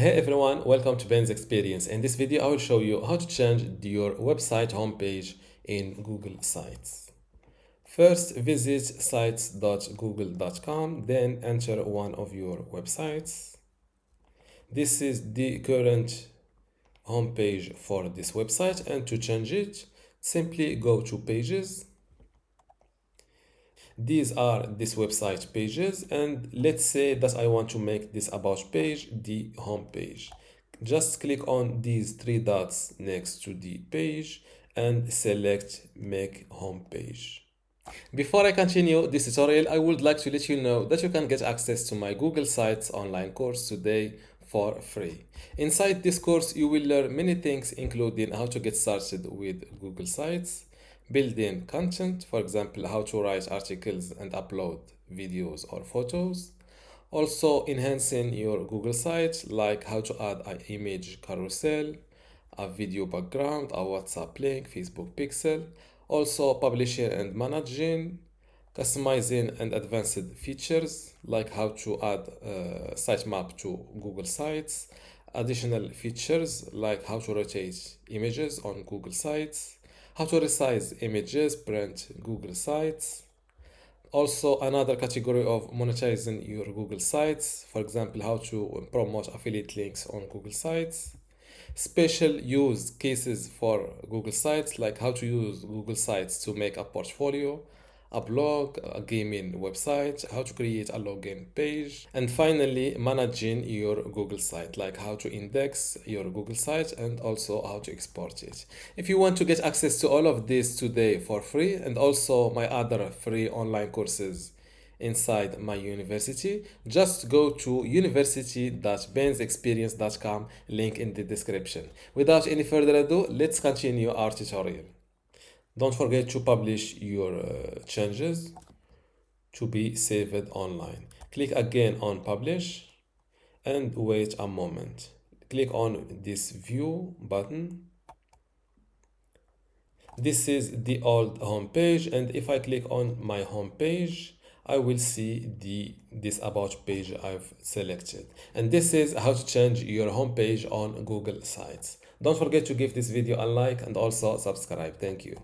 Hey everyone, welcome to Ben's Experience. In this video, I will show you how to change your website homepage in Google Sites. First, visit sites.google.com, then enter one of your websites. This is the current homepage for this website, and to change it, simply go to Pages. These are this website pages, and let's say that I want to make this about page the home page. Just click on these three dots next to the page and select make home page. Before I continue this tutorial, I would like to let you know that you can get access to my Google Sites online course today for free. Inside this course, you will learn many things, including how to get started with Google Sites, building content, for example, how to write articles and upload videos or photos. Also, enhancing your Google site, like how to add an image carousel, a video background, a WhatsApp link, Facebook pixel. Also, publishing and managing, customizing and advanced features, like how to add sitemap to Google Sites. Additional features, like how to rotate images on Google Sites, how to resize images, print Google Sites. Also, another category of monetizing your Google Sites, for example, how to promote affiliate links on Google Sites. Special use cases for Google Sites, like how to use Google Sites to make a portfolio, a blog, a gaming website, how to create a login page, and finally, managing your Google site, like how to index your Google site and also how to export it. If you want to get access to all of this today for free, and also my other free online courses inside my university, just go to university.bensexperience.com, link in the description. Without any further ado, let's continue our tutorial. Don't forget to publish your changes to be saved online. Click again on publish and wait a moment. Click on this view button. This is the old home page, and if I click on my home page, I will see this about page I've selected. And this is how to change your home page on Google Sites. Don't forget to give this video a like and also subscribe. Thank you.